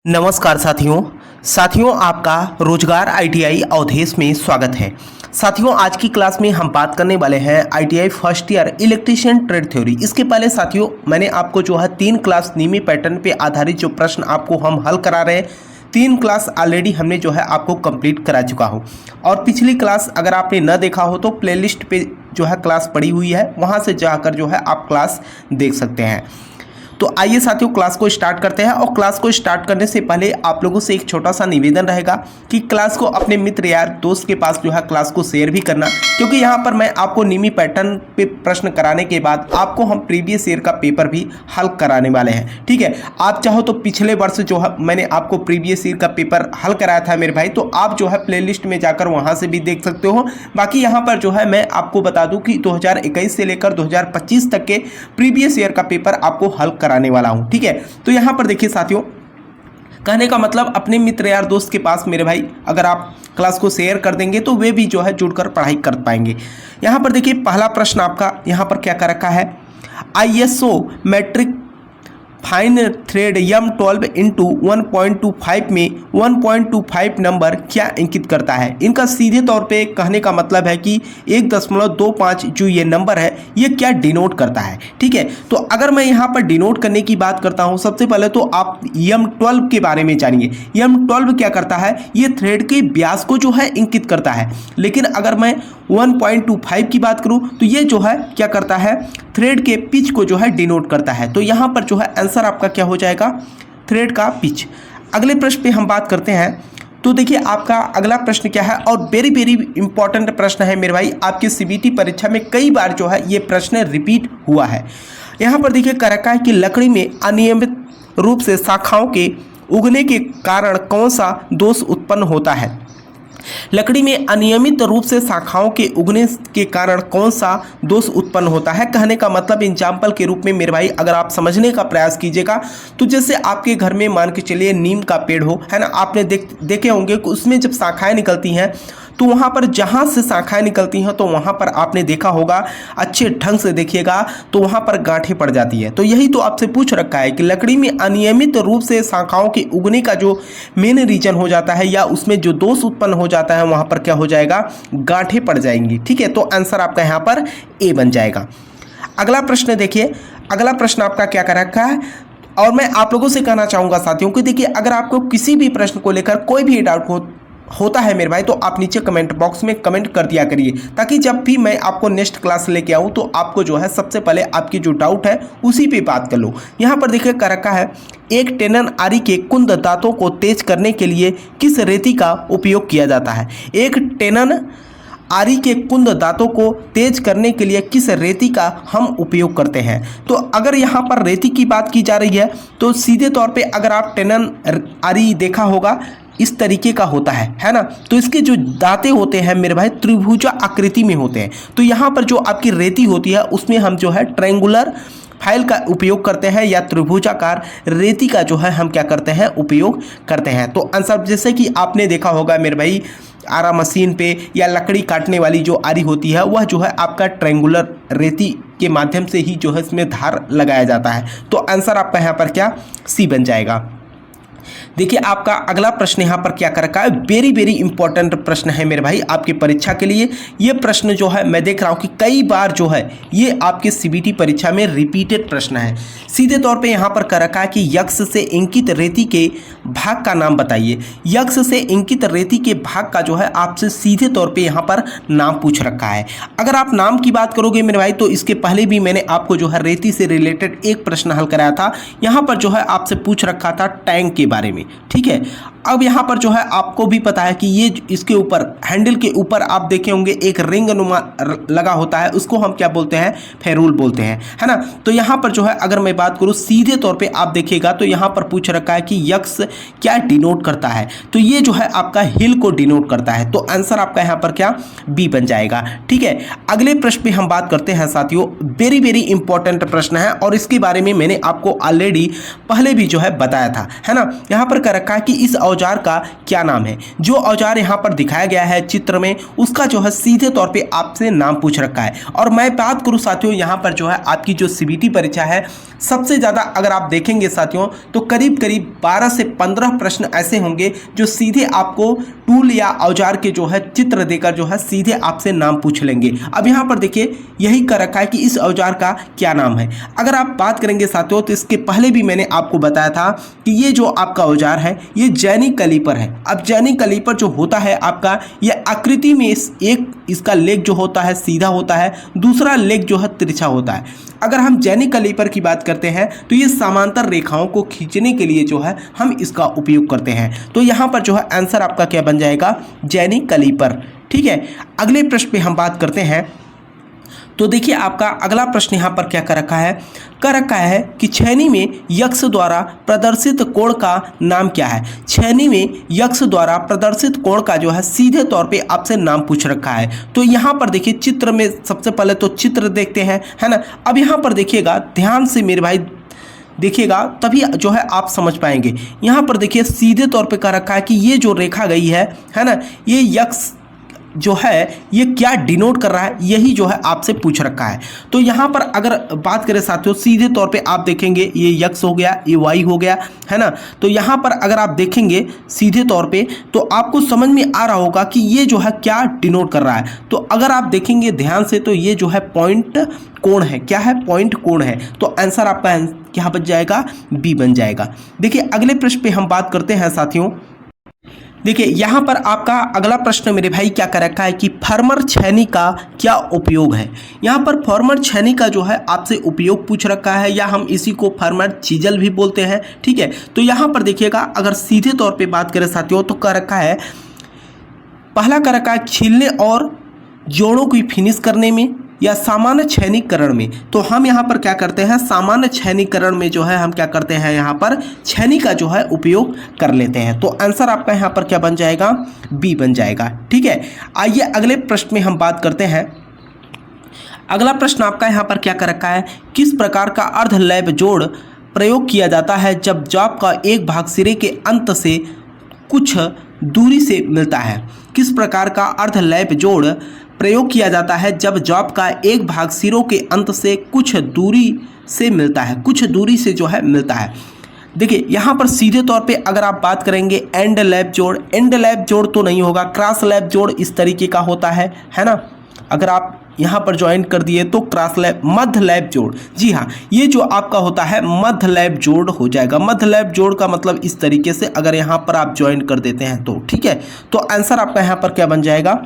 नमस्कार साथियों आपका रोजगार आईटीआई अवधेश में स्वागत है। साथियों आज की क्लास में हम बात करने वाले हैं ITI first year electrician trade theory. इसके पहले साथियों मैंने आपको जो है 3 क्लास नियमित पैटर्न पे आधारित जो प्रश्न आपको हम हल करा रहे हैं, 3 क्लास ऑलरेडी हमने जो है आपको कंप्लीट करा चुका हो। और पिछली क्लास अगर आपने न देखा हो तो प्लेलिस्ट पे जो है क्लास पड़ी हुई है, वहाँ से जाकर जो है आप क्लास देख सकते हैं। तो आइए साथियों क्लास को स्टार्ट करते हैं। और क्लास को स्टार्ट करने से पहले आप लोगों से एक छोटा सा निवेदन रहेगा कि क्लास को अपने मित्र यार दोस्त के पास जो है क्लास को शेयर भी करना, क्योंकि यहाँ पर मैं आपको नियमित पैटर्न पे प्रश्न कराने के बाद आपको हम प्रीवियस ईयर का पेपर भी हल कराने वाले हैं। ठीक है, आप चाहो तो पिछले वर्ष जो है मैंने आपको प्रीवियस ईयर का पेपर हल कराया था मेरे भाई, तो आप जो है प्लेलिस्ट में जाकर वहाँ से भी देख सकते हो। बाकी यहाँ पर जो है मैं आपको बता दूँ कि 2021 से लेकर 2025 तक के प्रीवियस ईयर का पेपर आपको हल कराने वाला हूं। ठीक है, तो यहां पर देखिए साथियों, कहने का मतलब अपने मित्र यार दोस्त के पास मेरे भाई अगर आप क्लास को शेयर कर देंगे तो वे भी जो है जुड़कर पढ़ाई कर पाएंगे। यहां पर देखिए पहला प्रश्न आपका यहां पर क्या कर रखा है, ISO metric fine thread M12 into 1.25 में 1.25 नंबर क्या इंगित करता है। इनका सीधे तौर पे कहने का मतलब है कि 1.25 जो ये नंबर है ये क्या डिनोट करता है। ठीक है, तो अगर मैं यहाँ पर डिनोट करने की बात करता हूँ, सबसे पहले तो आप M12 के बारे में जानिए। M12 क्या करता है, ये थ्रेड के व्यास को जो है इंगित करता है। लेकिन अगर मैं 1.25 की बात करूँ तो ये जो है क्या करता है, थ्रेड के पिच को जो है डिनोट करता है। तो यहाँ पर जो है आंसर आपका क्या हो जाएगा, थ्रेड का पिच। अगले प्रश्न पे हम बात करते हैं। तो देखिए आपका अगला प्रश्न क्या है, और वेरी वेरी इंपॉर्टेंट प्रश्न है मेरे भाई, आपके सीबीटी परीक्षा में कई बार जो है ये प्रश्न रिपीट हुआ है। यहाँ पर देखिए कह रखा है कि लकड़ी में अनियमित रूप से शाखाओं के उगने के कारण कौन सा दोष उत्पन्न होता है। लकड़ी में अनियमित रूप से शाखाओं के उगने के कारण कौन सा दोष उत्पन्न होता है। कहने का मतलब एग्जाम्पल के रूप में मेरे भाई अगर आप समझने का प्रयास कीजिएगा तो जैसे आपके घर में मान के चलिए नीम का पेड़ हो, है ना, आपने देखे होंगे कि उसमें जब शाखाएं निकलती हैं तो वहाँ पर जहाँ से शाखाएं निकलती हैं तो वहाँ पर आपने देखा होगा, अच्छे ढंग से देखिएगा तो वहाँ पर गांठें पड़ जाती है। तो यही तो आपसे पूछ रखा है कि लकड़ी में अनियमित रूप से शाखाओं के उगने का जो मेन रीजन हो जाता है या उसमें जो दोष उत्पन्न हो जाता है वहाँ पर क्या हो जाएगा, गांठें पड़ जाएंगी। ठीक है, तो आंसर आपका यहाँ पर ए बन जाएगा। अगला प्रश्न देखिए, अगला प्रश्न आपका क्या कर रखा है, और मैं आप लोगों से कहना चाहूँगा साथियों कि देखिए अगर आपको किसी भी प्रश्न को लेकर कोई भी डाउट होता है मेरे भाई तो आप नीचे कमेंट बॉक्स में कमेंट कर दिया करिए, ताकि जब भी मैं आपको नेक्स्ट क्लास लेके आऊँ तो आपको जो है सबसे पहले आपकी जो डाउट है उसी पे बात कर लो। यहाँ पर देखिए कर रखा है, एक टेनन आरी के कुंद दांतों को तेज करने के लिए किस रेती का उपयोग किया जाता है। एक टेनन आरी के कुंद दांतों को तेज करने के लिए किस रेती का हम उपयोग करते हैं। तो अगर यहाँ पर रेती की बात की जा रही है तो सीधे तौर पे अगर आप टेनन आरी देखा होगा इस तरीके का होता है ना, तो इसके जो दांते होते हैं मेरे भाई त्रिभुजा आकृति में होते हैं। तो यहाँ पर जो आपकी रेती होती है उसमें हम जो है ट्रायंगुलर फाइल का उपयोग करते हैं या त्रिभुजाकार रेती का जो है हम क्या करते हैं, उपयोग करते हैं। तो आंसर जैसे कि आपने देखा होगा मेरे भाई आरा मशीन पे या लकड़ी काटने वाली जो आरी होती है वह जो है आपका ट्रायंगुलर रेती के माध्यम से ही जो है इसमें धार लगाया जाता है। तो आंसर आपका यहाँ पर क्या, सी बन जाएगा। देखिए आपका अगला प्रश्न यहाँ पर क्या कर रखा है, वेरी वेरी इंपॉर्टेंट प्रश्न है मेरे भाई आपकी परीक्षा के लिए। ये प्रश्न जो है मैं देख रहा हूँ कि कई बार जो है ये आपके सीबीटी परीक्षा में रिपीटेड प्रश्न है। सीधे तौर पे यहाँ पर कर रखा है कि यक्ष से इंकित रेती के भाग का नाम बताइए। यक्ष से इंकित रेती के भाग का जो है आपसे सीधे तौर पे यहाँ पर नाम पूछ रखा है। अगर आप नाम की बात करोगे मेरे भाई तो इसके पहले भी मैंने आपको जो है रेती से रिलेटेड एक प्रश्न हल कराया था। यहाँ पर जो है आपसे पूछ रखा था टैंक के बारे में। ठीक है, अब यहाँ पर जो है आपको भी पता है कि ये इसके ऊपर हैंडल के ऊपर आप देखे होंगे एक रिंग नुमा लगा होता है, उसको हम क्या बोलते हैं, फेरूल बोलते हैं, है ना। तो यहाँ पर जो है अगर मैं बात करूँ सीधे तौर पे आप देखिएगा तो यहाँ पर पूछ रखा है कि यक्ष क्या डिनोट करता है। तो ये जो है आपका हिल को डिनोट करता है। तो आंसर आपका यहाँ पर क्या, बी बन जाएगा। ठीक है, अगले प्रश्न पे हम बात करते हैं साथियों, वेरी वेरी इंपॉर्टेंट प्रश्न है और इसके बारे में मैंने आपको ऑलरेडी पहले भी जो है बताया था, है ना। यहाँ पर कह रखा है कि इस औजार का क्या नाम है। जो औजार यहाँ पर दिखाया गया है चित्र में, उसका जो है सीधे तौर पे आपसे नाम पूछ रखा है। और मैं बात करूँ साथियों, यहाँ पर जो है आपकी जो सीबीटी परीक्षा है, सबसे ज़्यादा अगर आप देखेंगे साथियों तो करीब करीब 12 से 15 प्रश्न ऐसे होंगे जो सीधे आपको टूल या औजार के जो है चित्र देकर जो है सीधे आपसे नाम पूछ लेंगे। अब यहाँ पर देखिए यही कर रखा है कि इस औजार का क्या नाम है। अगर आप बात करेंगे साथियों तो इसके पहले भी मैंने आपको बताया था कि ये जो आपका औजार है ये जैनिक कैलीपर है। अब जैनिक कैलीपर जो होता है आपका, ये आकृति में एक इसका लेग जो होता है सीधा होता है, दूसरा लेग जो है तिरछा होता है। अगर हम जैनिक कैलीपर की बात करते हैं तो ये समांतर रेखाओं को खींचने के लिए जो है हम इसका उपयोग करते हैं। तो यहाँ पर जो है आंसर आपका क्या बन जाएगा, जैनिक कैलीपर। ठीक है, अगले प्रश्न पे हम बात करते हैं। तो देखिए आपका अगला प्रश्न यहाँ पर क्या कर रखा है कि छेनी में यक्ष द्वारा प्रदर्शित कोण का नाम क्या है। छेनी में यक्ष द्वारा प्रदर्शित कोण का जो है सीधे तौर पे आपसे नाम पूछ रखा है। तो यहाँ पर देखिए चित्र में सबसे पहले तो चित्र देखते हैं, है ना। अब यहाँ पर देखिएगा ध्यान से मेरे भाई, देखिएगा तभी जो है आप समझ पाएंगे। यहाँ पर देखिए सीधे तौर पे कह रखा है कि ये जो रेखा गई है ना, ये यक्ष जो है ये क्या डिनोट कर रहा है, यही जो है आपसे पूछ रखा है। तो यहाँ पर अगर बात करें साथियों, सीधे तौर पे आप देखेंगे ये यक्ष हो गया, ये वाई हो गया, है ना। तो यहाँ पर अगर आप देखेंगे सीधे तौर पे तो आपको समझ में आ रहा होगा कि ये जो है क्या डिनोट कर रहा है। तो अगर आप देखेंगे ध्यान से तो ये जो है पॉइंट कोण है। क्या है, पॉइंट कोण है। तो आंसर आपका क्या बन जाएगा, बी बन जाएगा। देखिए अगले प्रश्न पे हम बात करते हैं साथियों। देखिए यहाँ पर आपका अगला प्रश्न मेरे भाई क्या कर रखा है कि फार्मर छेनी का क्या उपयोग है। यहाँ पर फार्मर छेनी का जो है आपसे उपयोग पूछ रखा है, या हम इसी को फार्मर चीजल भी बोलते हैं। ठीक है, तो यहाँ पर देखिएगा अगर सीधे तौर पे बात करें साथियों तो कह रखा है, पहला कह रखा है छीलने और जोड़ों की फिनिश करने में या सामान्य छेनीकरण में। तो हम यहाँ पर क्या करते हैं, सामान्य छेनीकरण में जो है हम क्या करते हैं, यहाँ पर छेनी का जो है उपयोग कर लेते हैं। तो आंसर आपका यहाँ पर क्या बन जाएगा, बी बन जाएगा। ठीक है, आइए अगले प्रश्न में हम बात करते हैं। अगला प्रश्न आपका यहाँ पर क्या कर रखा है, किस प्रकार का अर्ध लैब जोड़ प्रयोग किया जाता है जब जॉब का एक भाग सिरे के अंत से कुछ दूरी से मिलता है। किस प्रकार का अर्ध लैब जोड़ प्रयोग किया जाता है जब जॉब का एक भाग सिरों के अंत से कुछ दूरी से मिलता है, कुछ दूरी से जो है मिलता है। देखिए यहाँ पर सीधे तौर पे अगर आप बात करेंगे एंड लैब जोड़, एंड लैब जोड़ तो नहीं होगा, क्रॉस लैब जोड़ इस तरीके का होता है ना। अगर आप यहाँ पर ज्वाइन कर दिए तो क्रॉस लैब, मध्य लैब जोड़, जी हाँ ये जो आपका होता है मध्य लैब जोड़ हो जाएगा। मध्य लैब जोड़ का मतलब इस तरीके से अगर यहाँ पर आप ज्वाइन कर देते हैं तो ठीक है। तो आंसर आपका यहाँ पर क्या बन जाएगा,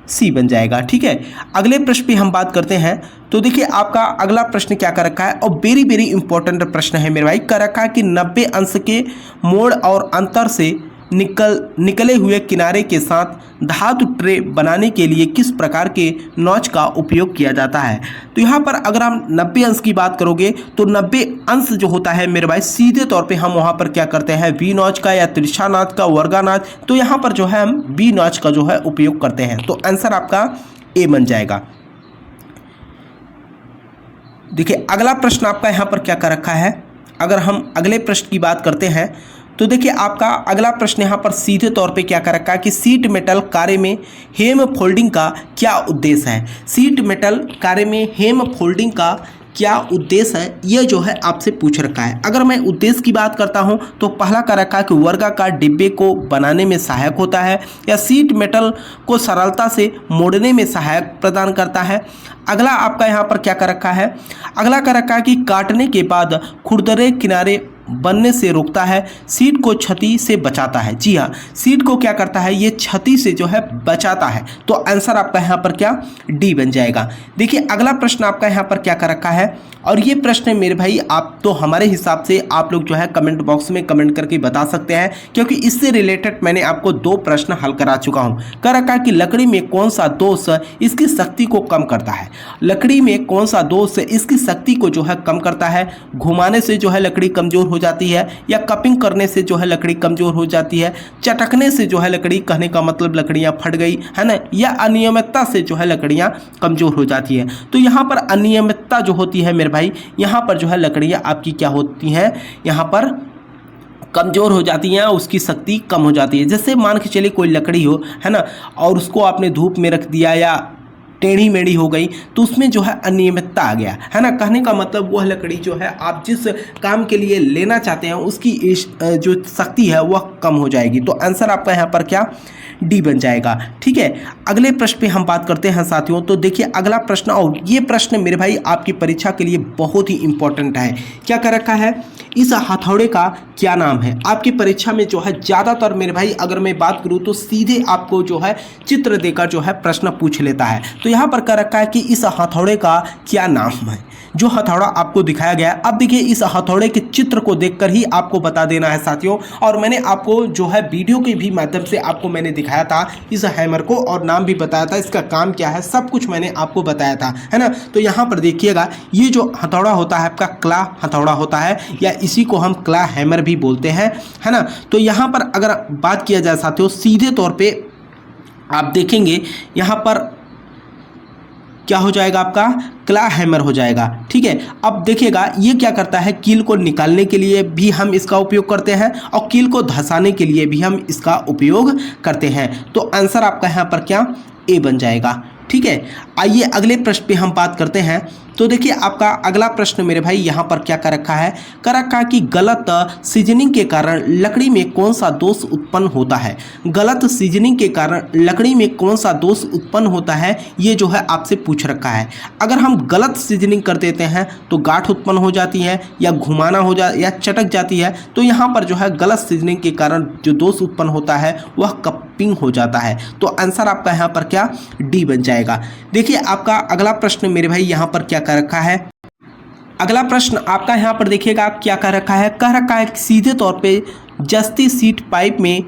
सी बन जाएगा। ठीक है, अगले प्रश्न पे हम बात करते हैं। तो देखिए आपका अगला प्रश्न क्या कर रखा है, और वेरी वेरी इंपॉर्टेंट प्रश्न है मेरे भाई। कर रखा है कि 90 अंश के मोड़ और अंतर से निकले हुए किनारे के साथ धातु ट्रे बनाने के लिए किस प्रकार के नॉच का उपयोग किया जाता है। तो यहाँ पर अगर हम 90 अंश की बात करोगे तो 90 अंश जो होता है मेरे भाई सीधे तौर पे हम वहाँ पर क्या करते हैं, वी नॉच का या तिरछा नॉच का, वर्गा नॉच। तो यहाँ पर जो है हम वी नॉच का जो है उपयोग करते हैं। तो आंसर आपका ए बन जाएगा। देखिए अगला प्रश्न आपका यहाँ पर क्या कर रखा है। अगर हम अगले प्रश्न की बात करते हैं तो देखिए आपका अगला प्रश्न यहाँ पर सीधे तौर पे क्या कर रखा है कि सीट मेटल कार्य में हेम फोल्डिंग का क्या उद्देश्य है। सीट मेटल कार्य में हेम फोल्डिंग का क्या उद्देश्य है, यह जो है आपसे पूछ रखा है। अगर मैं उद्देश्य की बात करता हूं तो पहला का रखा है कि वर्गाकार डिब्बे को बनाने में सहायक होता है, या सीट मेटल को सरलता से मोड़ने में सहायक प्रदान करता है। अगला आपका यहाँ पर क्या कर रखा है, अगला का रखा है कि काटने के बाद खुरदरे किनारे बनने से रोकता है, सीट को क्षति से बचाता है। जी हाँ, सीट को क्या करता है, ये क्षति से जो है बचाता है। तो आंसर आपका यहाँ पर क्या, डी बन जाएगा। देखिए अगला प्रश्न आपका यहाँ पर क्या कर रखा है, और ये प्रश्न मेरे भाई आप तो हमारे हिसाब से आप लोग जो है कमेंट बॉक्स में कमेंट करके बता सकते हैं, क्योंकि इससे रिलेटेड मैंने आपको 2 प्रश्न हल करा चुका हूँ। कह रखा है कि लकड़ी में कौन सा दोष इसकी शक्ति को कम करता है। लकड़ी में कौन सा दोष इसकी शक्ति को जो है कम करता है। घुमाने से जो है लकड़ी कमजोर हो जाती है, या कपिंग करने से जो है लकड़ी कमजोर हो जाती है, चटकने से जो है लकड़ी, कहने का मतलब लकड़ियां फट गई है ना, या अनियमितता से जो है लकड़ियां कमजोर हो जाती है। तो यहाँ पर अनियमितता जो होती है मेरे भाई, यहाँ पर जो है लकड़ियां आपकी क्या होती हैं, यहाँ पर कमज़ोर हो जाती हैं, उसकी शक्ति कम हो जाती है। जैसे मान के चलिए कोई लकड़ी हो, है ना, और उसको आपने धूप में रख दिया या टेढ़ी मेढ़ी हो गई तो उसमें जो है अनियमितता आ गया, है ना। कहने का मतलब वह लकड़ी जो है आप जिस काम के लिए लेना चाहते हैं उसकी जो शक्ति है वह कम हो जाएगी। तो आंसर आपका यहाँ पर क्या, डी बन जाएगा। ठीक है, अगले प्रश्न पे हम बात करते हैं साथियों। तो देखिए अगला प्रश्न, और ये प्रश्न मेरे भाई आपकी परीक्षा के लिए बहुत ही इंपॉर्टेंट है। क्या कर रखा है, इस हथौड़े का क्या नाम है। आपकी परीक्षा में जो है ज़्यादातर मेरे भाई अगर मैं बात करूँ तो सीधे आपको जो है चित्र देकर जो है प्रश्न पूछ लेता है। तो यहाँ पर कर रखा है कि इस हथौड़े का क्या नाम है, जो हथौड़ा आपको दिखाया गया है। अब देखिए इस हथौड़े के चित्र को देखकर ही आपको बता देना है साथियों। और मैंने आपको जो है वीडियो के भी माध्यम से आपको मैंने दिखाया था इस हैमर को, और नाम भी बताया था, इसका काम क्या है, सब कुछ मैंने आपको बताया था, है ना। तो यहाँ पर देखिएगा ये जो हथौड़ा होता है आपका क्ला हथौड़ा होता है, या इसी को हम क्ला हैमर भी बोलते हैं, है ना। तो यहाँ पर अगर बात किया जाए साथियों, सीधे तौर पर आप देखेंगे यहाँ पर क्या हो जाएगा, आपका क्ला हैमर हो जाएगा। ठीक है, अब देखिएगा ये क्या करता है, कील को निकालने के लिए भी हम इसका उपयोग करते हैं और कील को धंसाने के लिए भी हम इसका उपयोग करते हैं। तो आंसर आपका यहाँ पर क्या, ए बन जाएगा। ठीक है, आइए अगले प्रश्न पे हम बात करते हैं। तो देखिए आपका अगला प्रश्न मेरे भाई यहाँ पर क्या कर रखा है, कर रखा है कि गलत सीजनिंग के कारण लकड़ी में कौन सा दोष उत्पन्न होता है। गलत सीजनिंग के कारण लकड़ी में कौन सा दोष उत्पन्न होता है, ये जो है आपसे पूछ रखा है। अगर हम गलत सीजनिंग कर देते हैं तो गांठ उत्पन्न हो जाती है, या घुमाना हो जा या चटक जाती है। तो यहाँ पर जो है गलत सीजनिंग के कारण जो दोष उत्पन्न होता है वह कपिंग हो जाता है। तो आंसर आपका यहाँ पर क्या, डी बन जाएगा। देखिए आपका अगला प्रश्न मेरे भाई यहाँ पर क्या कर रखा है। अगला प्रश्न आपका यहाँ पर देखिएगा क्या कह रखा है, कह रखा है सीधे तौर पे जस्ती सीट पाइप में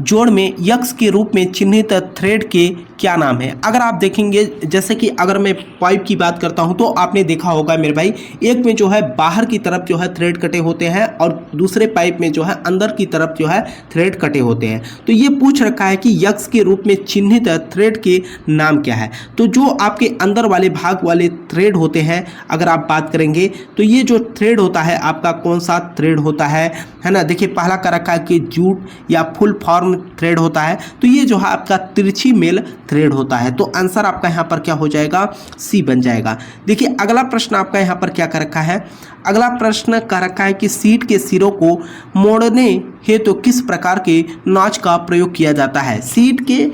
जोड़ में यक्स के रूप में चिन्हित थ्रेड के क्या नाम है। अगर आप देखेंगे जैसे कि अगर मैं पाइप की बात करता हूं तो आपने देखा होगा मेरे भाई, एक में जो है बाहर की तरफ जो है थ्रेड कटे होते हैं और दूसरे पाइप में जो है अंदर की तरफ जो है थ्रेड कटे होते हैं। तो ये पूछ रखा है कि यक्स के रूप में चिन्हित थ्रेड के नाम क्या है। तो जो आपके अंदर वाले भाग वाले थ्रेड होते हैं अगर आप बात करेंगे तो ये जो थ्रेड होता है आपका कौन सा थ्रेड होता है ना। देखिए पहला का रखा है कि जूट या फुल फॉर्म थ्रेड होता है, तो ये जो है आपका तिरछी मेल थ्रेड होता है। तो आंसर आपका यहाँ पर क्या हो जाएगा, सी बन जाएगा। देखिए अगला प्रश्न आपका यहाँ पर क्या कर रखा है, अगला प्रश्न कर रखा है कि सीट के सिरों को मोड़ने हेतु किस प्रकार के नॉच का प्रयोग किया जाता है। सीट के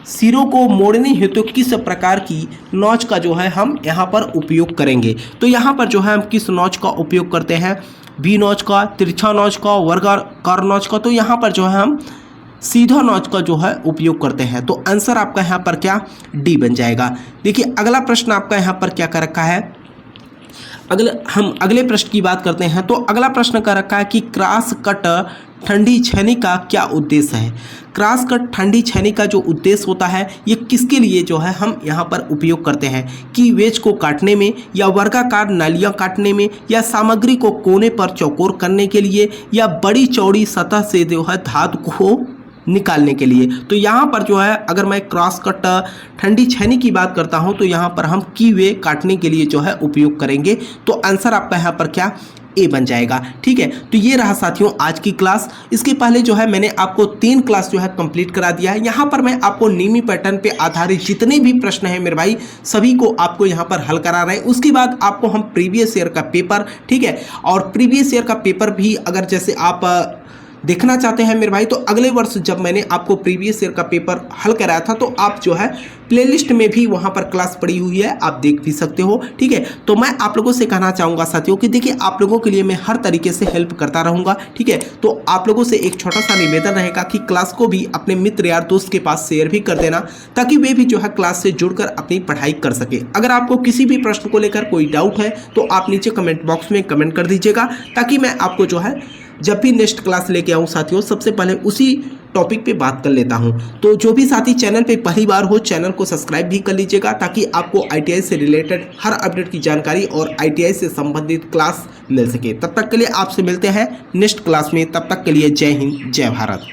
सिरों को मोड़ने हेतु किस प्रकार की नॉच का जो है हम यहाँ पर उपयोग करेंगे। तो यहाँ पर जो है हम किस नॉच का उपयोग करते हैं, वी नॉच का, तिरछा नॉच का, वर्गाकार नॉच का। तो यहाँ पर जो है हम सीधा नॉच का जो है उपयोग करते हैं। तो आंसर आपका यहाँ पर क्या, डी बन जाएगा। देखिए अगला प्रश्न आपका यहाँ पर क्या कर रखा है, हम अगले प्रश्न की बात करते हैं। तो अगला प्रश्न कर रखा है कि क्रॉस कट ठंडी छेनी का क्या उद्देश्य है। क्रॉस कट ठंडी छेनी का जो उद्देश्य होता है ये किसके लिए जो है हम यहाँ पर उपयोग करते हैं, कि वेज को काटने में, या वर्गाकार नालियाँ काटने में, या सामग्री को कोने पर चौकोर करने के लिए, या बड़ी चौड़ी सतह से जो है धातु को निकालने के लिए। तो यहाँ पर जो है अगर मैं क्रॉस कट ठंडी छेनी की बात करता हूँ तो यहाँ पर हम की वे काटने के लिए जो है उपयोग करेंगे। तो आंसर आपका यहाँ पर क्या, ए बन जाएगा। ठीक है, तो ये रहा साथियों आज की क्लास। इसके पहले जो है मैंने आपको 3 क्लास जो है कंप्लीट करा दिया है। यहाँ पर मैं आपको नीमी पैटर्न पे आधारित जितने भी प्रश्न हैं मेरे भाई सभी को आपको यहाँ पर हल करा रहे हैं। उसके बाद आपको हम प्रीवियस ईयर का पेपर, ठीक है, और प्रीवियस ईयर का पेपर भी अगर जैसे आप देखना चाहते हैं मेरे भाई तो अगले वर्ष जब मैंने आपको प्रीवियस ईयर का पेपर हल कराया था तो आप जो है प्लेलिस्ट में भी वहां पर क्लास पड़ी हुई है, आप देख भी सकते हो। ठीक है, तो मैं आप लोगों से कहना चाहूँगा साथियों कि देखिए आप लोगों के लिए मैं हर तरीके से हेल्प करता रहूँगा। ठीक है, तो आप लोगों से एक छोटा सा निवेदन रहेगा कि क्लास को भी अपने मित्र यार दोस्त के पास शेयर भी कर देना, ताकि वे भी जो है क्लास से जुड़कर अपनी पढ़ाई कर सके। अगर आपको किसी भी प्रश्न को लेकर कोई डाउट है तो आप नीचे कमेंट बॉक्स में कमेंट कर दीजिएगा, ताकि मैं आपको जो है जब भी नेक्स्ट क्लास लेके आऊँ साथियों सबसे पहले उसी टॉपिक पे बात कर लेता हूँ। तो जो भी साथी चैनल पे पहली बार हो चैनल को सब्सक्राइब भी कर लीजिएगा, ताकि आपको ITI से रिलेटेड हर अपडेट की जानकारी और ITI से संबंधित क्लास मिल सके। तब तक के लिए आपसे मिलते हैं नेक्स्ट क्लास में, तब तक के लिए जय हिंद जय भारत।